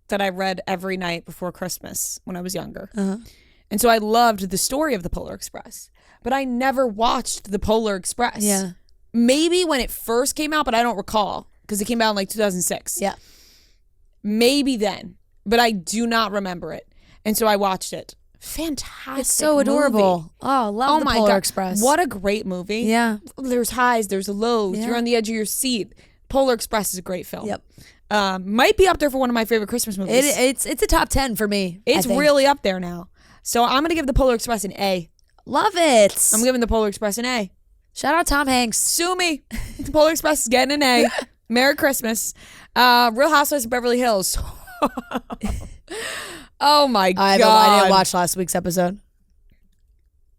that I read every night before Christmas when I was younger. And so I loved the story of the Polar Express, but I never watched the Polar Express. Yeah. Maybe when it first came out, but I don't recall because it came out in like 2006. Yeah. Maybe then, but I do not remember it. And so I watched it. Fantastic. It's so adorable. Movie. Oh, love the Polar Express. What a great movie. Yeah. There's highs, there's lows. Yeah. You're on the edge of your seat. Polar Express is a great film. Yep. Might be up there for one of my favorite Christmas movies. It's a top 10 for me. It's really up there now. So I'm going to give the Polar Express an A. Love it. I'm giving the Polar Express an A. Shout out Tom Hanks. Sue me. The Polar Express is getting an A. Merry Christmas. Real Housewives of Beverly Hills. Oh my God. I didn't watch last week's episode.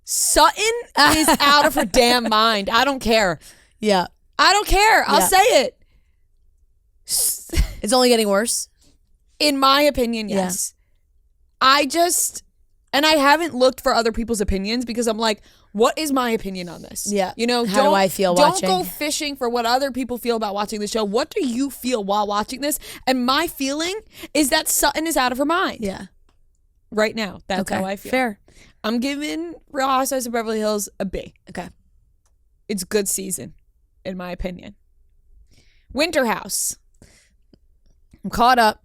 Sutton is out of her damn mind. I don't care. Yeah. I don't care. I'll say it. It's only getting worse. In my opinion, yes. And I haven't looked for other people's opinions because I'm like, what is my opinion on this? Yeah. You know, how do I feel watching? Don't go fishing for what other people feel about watching the show. What do you feel while watching this? And my feeling is that Sutton is out of her mind. Yeah. Right now. That's how I feel. Fair. I'm giving Real Housewives of Beverly Hills a B. Okay. It's good season, in my opinion. Winter House. I'm caught up.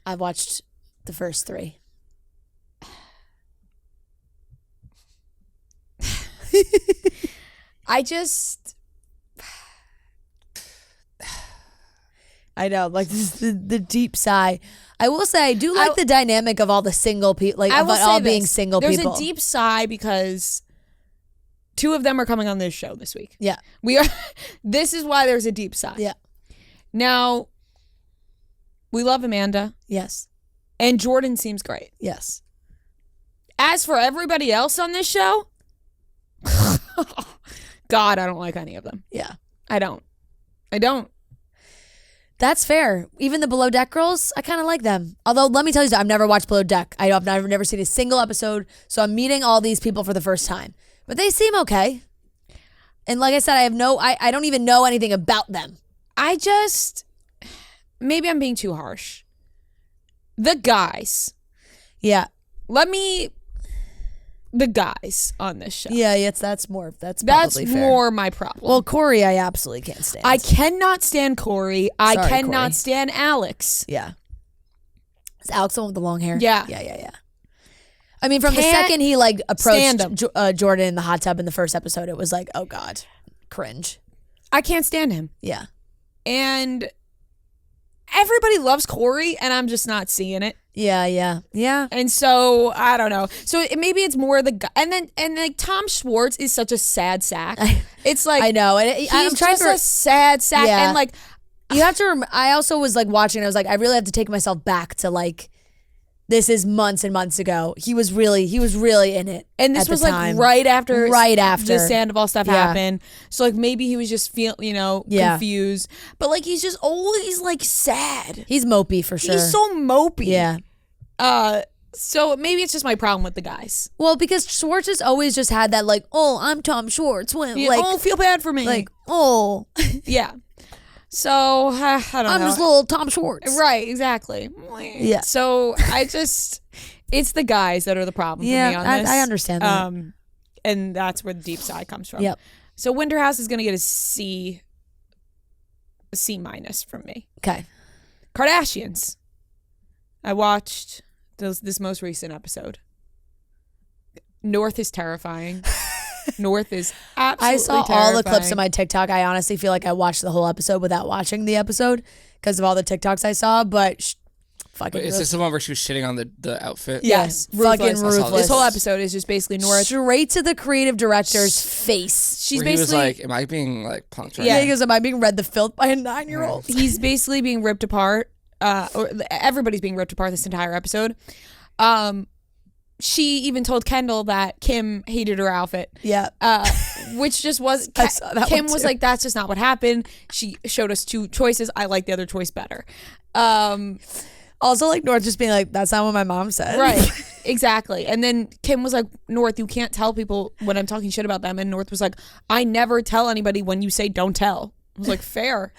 I've watched the first 3. I know, like this is the deep sigh. I will say I do like the dynamic of all the single people, like of all being single people. There's a deep sigh because 2 of them are coming on this show this week. Yeah. This is why there's a deep sigh. Yeah. Now, we love Amanda. Yes. And Jordan seems great. Yes. As for everybody else on this show, God, I don't like any of them. Yeah. I don't. That's fair. Even the Below Deck girls, I kind of like them. Although, let me tell you, I've never watched Below Deck. I've never seen a single episode, so I'm meeting all these people for the first time. But they seem okay. And like I said, I don't even know anything about them. Maybe I'm being too harsh. The guys. Yeah. The guys on this show. Yeah, that's more fair. More my problem. Well, Corey, I absolutely can't stand. I cannot stand Corey. I cannot stand Alex. Yeah. Is Alex the one with the long hair? Yeah. Yeah. I mean, from the second he like approached Jordan in the hot tub in the first episode, it was like, oh God, cringe. I can't stand him. Yeah. And everybody loves Corey, and I'm just not seeing it. Yeah. And so I don't know. So maybe it's more the guy, and like Tom Schwartz is such a sad sack. It's like I know, and he's just a sad sack, and like you have to. I also was like watching. I was like, I really have to take myself back to like. This is months and months ago. He was really in it. And this was like right after the Sandoval stuff happened. So like maybe he was just confused. But like he's just always like sad. He's mopey for sure. He's so mopey. Yeah. So maybe it's just my problem with the guys. Well, because Schwartz has always just had that like, oh, I'm Tom Schwartz. Feel bad for me. Like, oh. Yeah. So, I don't know. I'm just little Tom Schwartz. Right, exactly. Yeah. So, it's the guys that are the problem for me on this. I understand that. And that's where the deep sigh comes from. Yep. So, Winter House is going to get a C minus from me. Okay. Kardashians. I watched this most recent episode. North is terrifying. North is absolutely I saw terrifying. all the clips on my TikTok. I honestly feel like I watched the whole episode without watching the episode because of all the TikToks I saw, but fucking Wait, is this the one where she was shitting on the outfit? Yes. Fucking ruthless. This whole episode is just basically North. Straight to the creative director's face. She's where basically he was like, am I being like punked right Yeah, now? he goes, am I being read the filth by a 9-year-old? He's basically being ripped apart. Or everybody's being ripped apart this entire episode. She even told Kendall that Kim hated her outfit. Yeah. Which just was I saw that Kim one was too. like, that's just not what happened. She showed us 2 choices. I like the other choice better. Also, like North just being like, that's not what my mom said. Right. Exactly. And then Kim was like, North, you can't tell people when I'm talking shit about them. And North was like, I never tell anybody when you say don't tell. I was like, fair.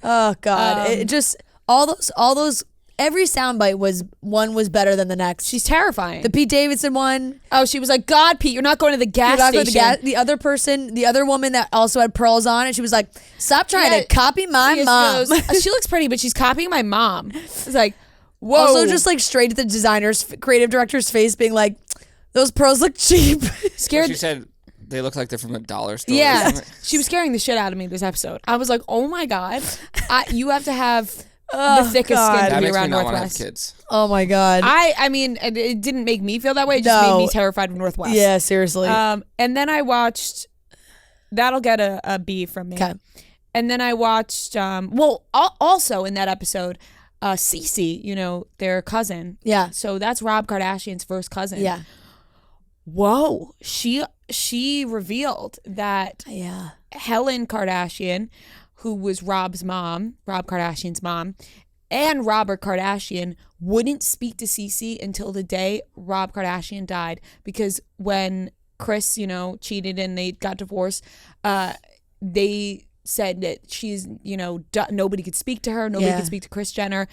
Oh God, it just all those. Every soundbite was better than the next. She's terrifying. The Pete Davidson one. Oh, she was like, God, Pete, you're not going to the gas station. The other person, the other woman that also had pearls on, and she was like, stop trying to copy my mom. She looks pretty, but she's copying my mom. It's like, whoa. Also, just like straight at the designer's, creative director's face, being like, those pearls look cheap. Scared. She said they look like they're from a dollar store. Yeah, she was scaring the shit out of me this episode. I was like, oh my God, you have to have the thickest skin to be around Northwest. Kids. Oh my God. I mean, it didn't make me feel that way. It just made me terrified of Northwest. Yeah, seriously. And then I watched. That'll get a B from me. Okay. And then I watched. Also in that episode, Cece, their cousin. Yeah. So that's Rob Kardashian's first cousin. Yeah. Whoa. She revealed that. Yeah. Helen Kardashian, who was Rob Kardashian's mom, and Robert Kardashian wouldn't speak to Cece until the day Rob Kardashian died, because when Chris, cheated and they got divorced, they said that she's, nobody could speak to her, nobody could speak to Kris Jenner,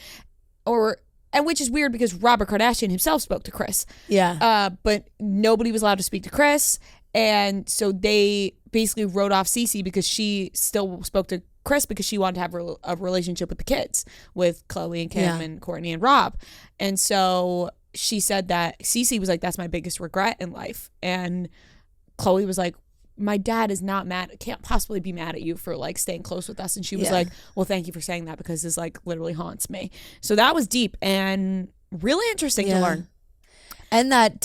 and which is weird because Robert Kardashian himself spoke to Chris. Yeah. But nobody was allowed to speak to Chris, and so they basically wrote off Cece because she still spoke to Chris because she wanted to have a relationship with the kids, with Khloe and Kim and Kourtney and Rob. And so she said that Cece was like, that's my biggest regret in life. And Khloe was like, my dad is not mad, can't possibly be mad at you for like staying close with us. And she was like, well, thank you for saying that, because this like literally haunts me. So that was deep and really interesting to learn. And that,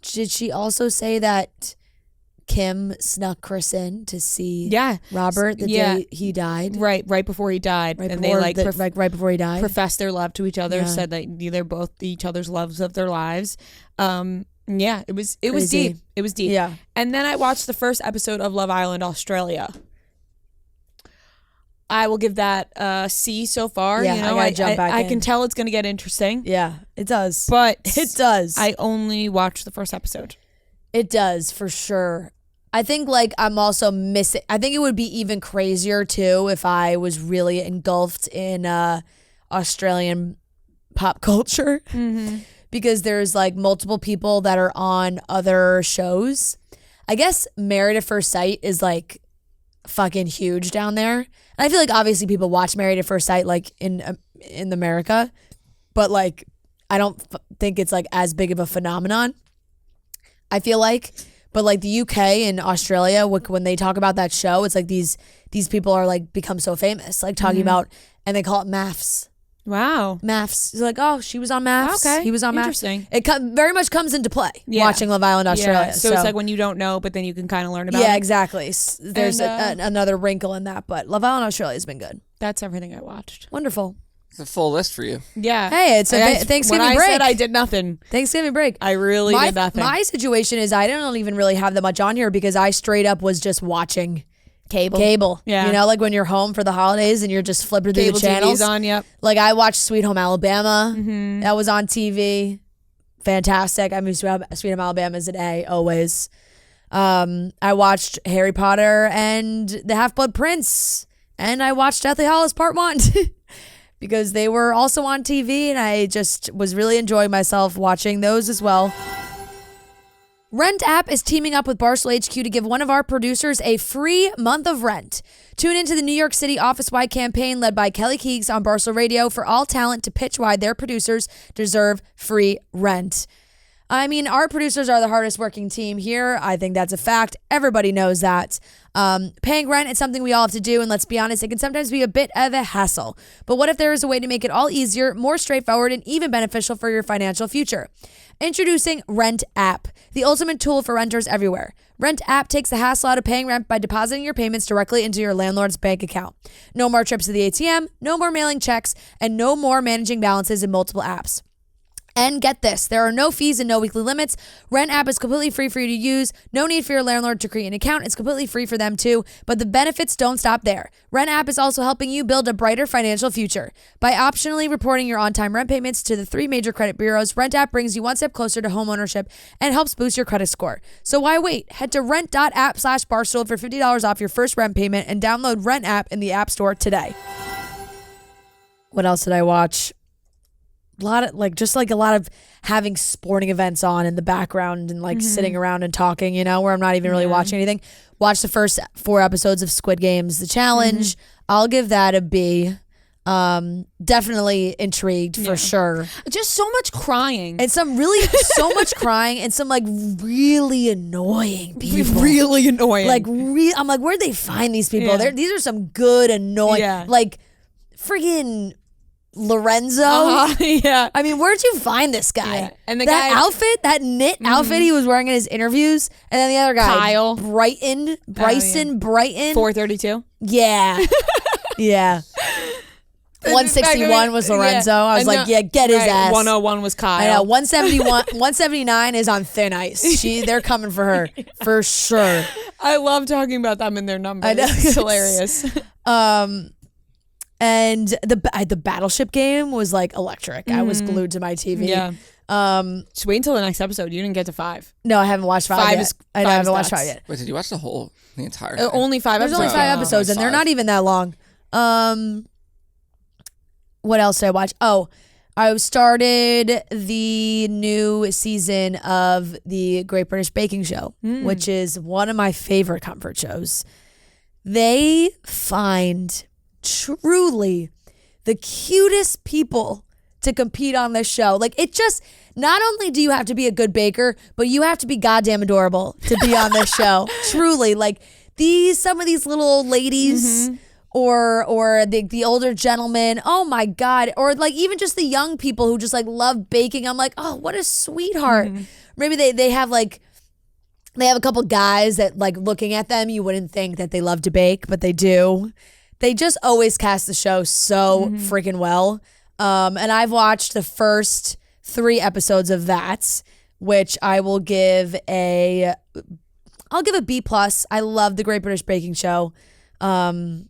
did she also say that Kim snuck Chris in to see Robert the day he died? Right before he died. Right before he died. Professed their love to each other, said that they're both each other's loves of their lives. It was deep. It was deep. Yeah. And then I watched the first episode of Love Island Australia. I will give that a C so far. Yeah, I gotta jump back in. I can tell it's going to get interesting. Yeah, it does. But it does. I only watched the first episode. It does, for sure. I think I'm also missing. I think it would be even crazier too if I was really engulfed in Australian pop culture, because there's multiple people that are on other shows. I guess Married at First Sight is fucking huge down there, and I feel obviously people watch Married at First Sight in America, but I don't think it's as big of a phenomenon. I feel but the UK and Australia, when they talk about that show, it's these people are become so famous, talking about, and they call it MAFS. Wow. MAFS. It's oh, she was on MAFS. Okay. He was on Interesting. MAFS. It very much comes into play watching Love Island Australia. Yeah. So it's when you don't know, but then you can kind of learn about it. Yeah, exactly. There's another wrinkle in that, but Love Island Australia has been good. That's everything I watched. Wonderful. It's a full list for you. Yeah. Hey, it's a Thanksgiving break. When I said I did nothing. Thanksgiving break. I really did nothing. My situation is I don't even really have that much on here because I straight up was just watching cable. Yeah. When you're home for the holidays and you're just flipping through the channels. TV's on, yep. I watched Sweet Home Alabama. Mm-hmm. That was on TV. Fantastic. I mean, Sweet Home Alabama is an A, always. I watched Harry Potter and the Half-Blood Prince. And I watched Deathly Hallows Part 1. Because they were also on TV, and I just was really enjoying myself watching those as well. Rent app is teaming up with Barstool HQ to give one of our producers a free month of rent. Tune into the New York City office-wide campaign led by Kelly Keegs on Barstool Radio for all talent to pitch why their producers deserve free rent. I mean, our producers are the hardest working team here. I think that's a fact. Everybody knows that. Paying rent is something we all have to do, and let's be honest, it can sometimes be a bit of a hassle. But what if there is a way to make it all easier, more straightforward, and even beneficial for your financial future? Introducing Rent App, the ultimate tool for renters everywhere. Rent App takes the hassle out of paying rent by depositing your payments directly into your landlord's bank account. No more trips to the ATM, no more mailing checks, and no more managing balances in multiple apps. And get this, there are no fees and no weekly limits. Rent app is completely free for you to use. No need for your landlord to create an account. It's completely free for them too. But the benefits don't stop there. Rent app is also helping you build a brighter financial future. By optionally reporting your on-time rent payments to the 3 major credit bureaus, Rent app brings you one step closer to home ownership and helps boost your credit score. So why wait? Head to rent.app/Barstool for $50 off your first rent payment and download Rent app in the App Store today. What else did I watch? A lot of having sporting events on in the background and like sitting around and talking, where I'm not even really watching anything. Watch the first 4 episodes of Squid Game's The Challenge. I'll give that a B. Definitely intrigued for sure. Just so much crying. And so much crying and some like really annoying people. Really annoying. I'm like, where'd they find these people? These are some good annoying, like friggin' Lorenzo. Yeah. I mean, where'd you find this guy? Yeah. And the that guy, outfit, that knit outfit he was wearing in his interviews, and then the other guy, Kyle. Bryson. 432. Yeah. Yeah. 161 was Lorenzo. I was like, get his ass. 101 was Kyle. I know. 179 is on thin ice. They're coming for her for sure. I love talking about them and their numbers. I know. It's hilarious. And the Battleship game was like electric. I was glued to my TV. Yeah. Just wait until the next episode. You didn't get to 5. No, I haven't watched 5 yet. I haven't watched 5 yet. Wait, did you watch the entire thing? Only 5 There's episodes. only 5 episodes, and they're not even that long. What else did I watch? Oh, I started the new season of the Great British Baking Show, which is one of my favorite comfort shows. They find truly the cutest people to compete on this show. Like, it just, not only do you have to be a good baker, but you have to be goddamn adorable to be on this show. Truly, like some of these little old ladies or the older gentlemen, oh my God. Or like even just the young people who just like love baking. I'm like, oh, what a sweetheart. Maybe they have like, they have a couple guys that like looking at them, you wouldn't think that they love to bake, but they do. They just always cast the show so freaking well. And I've watched the first 3 episodes of that, which I will give I'll give a B+. I love the Great British Baking Show. The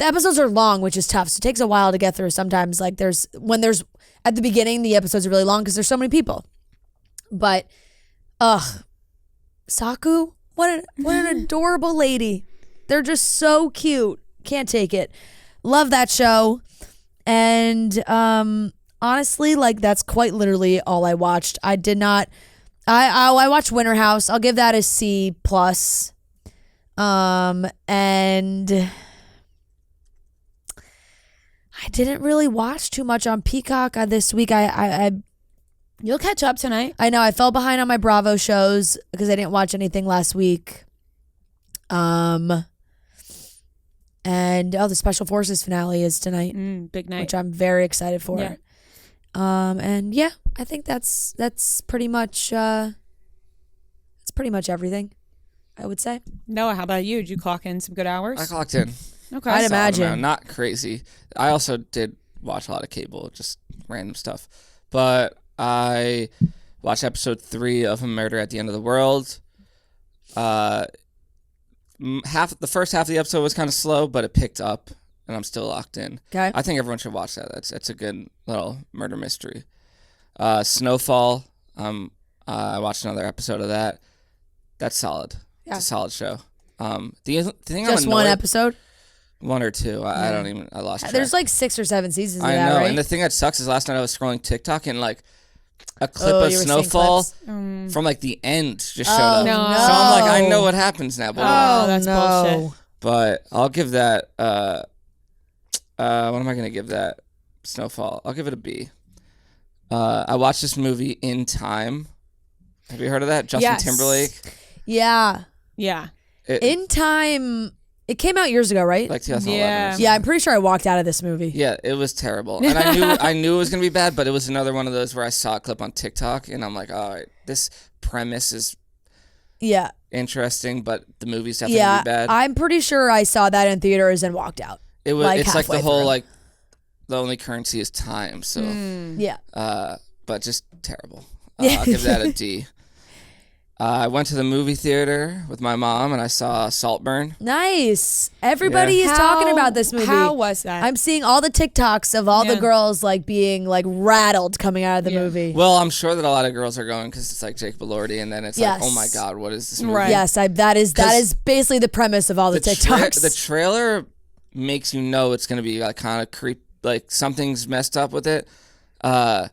episodes are long, which is tough. So it takes a while to get through. Sometimes like at the beginning, the episodes are really long because there's so many people. But, Saku, what an adorable lady. They're just so cute. Can't take it. Love that show. And honestly, like that's quite literally all I watched. I did not. I watched Winter House. I'll give that a C+. And I didn't really watch too much on Peacock this week. You'll catch up tonight. I know I fell behind on my Bravo shows because I didn't watch anything last week. And the Special Forces finale is tonight. Big night. Which I'm very excited for. Yeah. And yeah, I think that's pretty much everything, I would say. Noah, how about you? Did you clock in some good hours? I clocked in. Okay. I'd imagine. Amount, not crazy. I also did watch a lot of cable, just random stuff. But I watched episode 3 of A Murder at the End of the World. The first half of the episode was kind of slow, but it picked up, and I'm still locked in. Okay. I think everyone should watch that. That's a good little murder mystery. Snowfall. I watched another episode of that. That's solid. Yeah. It's a solid show. The thing Just one episode? 1 or 2. I don't even. I lost track. There's like 6 or 7 seasons of I that, know. right? And the thing that sucks is last night I was scrolling TikTok and like a clip of Snowfall from like the end just showed up. No. So I'm like, I know what happens now. But that's bullshit. But I'll give that. What am I gonna give that? Snowfall. I'll give it a B. I watched this movie In Time. Have you heard of that? Justin Timberlake. Yeah. Yeah. In Time. It came out years ago, right? Like 2011. Yeah, I'm pretty sure I walked out of this movie. Yeah, it was terrible. And I knew it was going to be bad, but it was another one of those where I saw a clip on TikTok and I'm like, all right, this premise is interesting, but the movie's definitely going to be bad. I'm pretty sure I saw that in theaters and walked out. It's like the whole, like, the only currency is time. So, but just terrible. I'll give that a D. I went to the movie theater with my mom and I saw Saltburn. Nice. Everybody is talking about this movie. How was that? I'm seeing all the TikToks of all the girls like being like rattled coming out of the movie. Well, I'm sure that a lot of girls are going because it's like Jake Elordi, and then it's like, oh my God, what is this movie? Right. Yes, that is basically the premise of all the TikToks. The trailer makes you know it's gonna be like kind of like something's messed up with it, but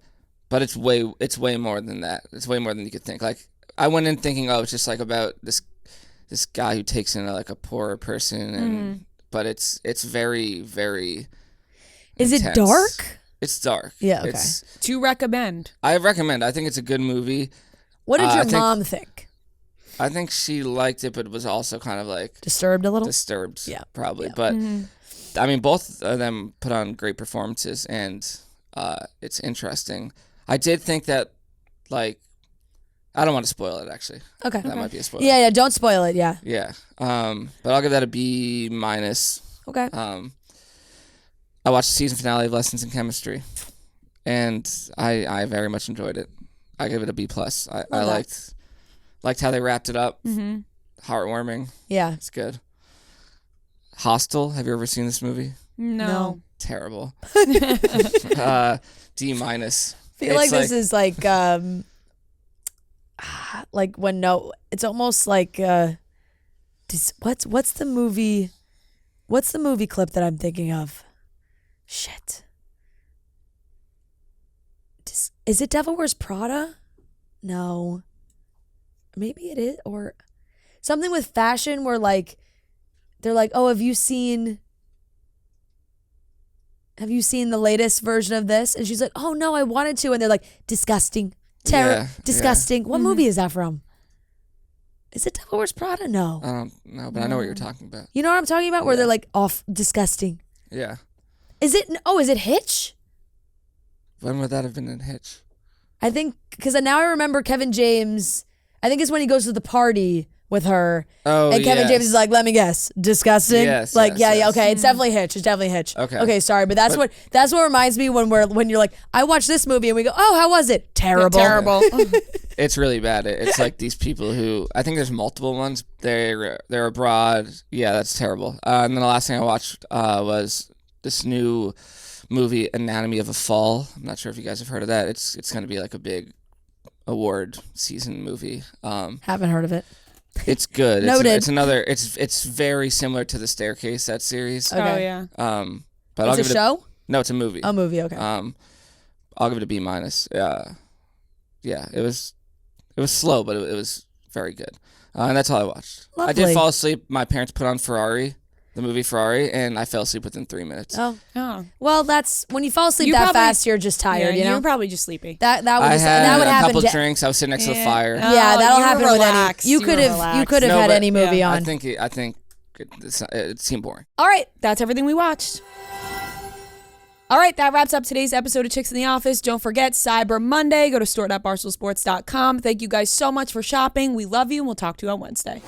it's way more than that. It's way more than you could think. Like I went in thinking, oh, it's just like about this guy who takes in like a poor person, and but it's very, very. Is intense. it dark? It's dark. Yeah. Okay. To recommend. I recommend. I think it's a good movie. What did your mom think? I think she liked it, but was also kind of like disturbed a little. Disturbed, yeah, probably. Yeah. But I mean, both of them put on great performances, and it's interesting. I did think that, like, I don't want to spoil it. Actually, okay, that might be a spoiler. Yeah, don't spoil it. Yeah, yeah. But I'll give that a B-. Okay. I watched the season finale of Lessons in Chemistry, and I very much enjoyed it. I give it a B+. I liked how they wrapped it up. Mm-hmm. Heartwarming. Yeah. It's good. Hostel. Have you ever seen this movie? No. Terrible. D-. I feel like this is like when it's almost like what's the movie clip that I'm thinking of? Shit. Is it Devil Wears Prada? No. Maybe it is, or something with fashion where like they're like, oh, have you seen the latest version of this? And she's like, oh no, I wanted to. And they're like, disgusting, disgusting. What movie is that from? Is it Devil Wears Prada? No. I don't know, but I know what you're talking about. You know what I'm talking about? Where they're like, off, disgusting. Yeah. Is it Hitch? When would that have been in Hitch? I think, because now I remember Kevin James, I think it's when he goes to the party with her. Oh, and Kevin James is like, let me guess, disgusting. Yes, like, yes. Okay, it's definitely Hitch. Okay, sorry, but that's what reminds me when you're like, I watched this movie and we go, oh, how was it? Terrible. Terrible. It's really bad. It's like these people who, I think there's multiple ones. They're abroad. Yeah, that's terrible. And then the last thing I watched was this new movie, Anatomy of a Fall. I'm not sure if you guys have heard of that. It's going to be like a big award season movie. Haven't heard of it. It's good. Noted. It's very similar to The Staircase, that series. Okay. Oh yeah. But I'll give it a show? No, it's a movie. A movie, okay. I'll give it a B-. Yeah, it was slow, but it was very good. And that's all I watched. Lovely. I did fall asleep. My parents put on the movie Ferrari, and I fell asleep within 3 minutes. Oh. Well, that's when you fall asleep fast, you're just tired. Yeah, you know, you're probably just sleepy. That would I had happen. a couple drinks. I was sitting next to the fire. Yeah, that'll happen with any. You could have No, had but any movie on. I think it seemed boring. All right, that's everything we watched. All right, that wraps up today's episode of Chicks in the Office. Don't forget, Cyber Monday. Go to store.barstoolsports.com. Thank you guys so much for shopping. We love you, and we'll talk to you on Wednesday.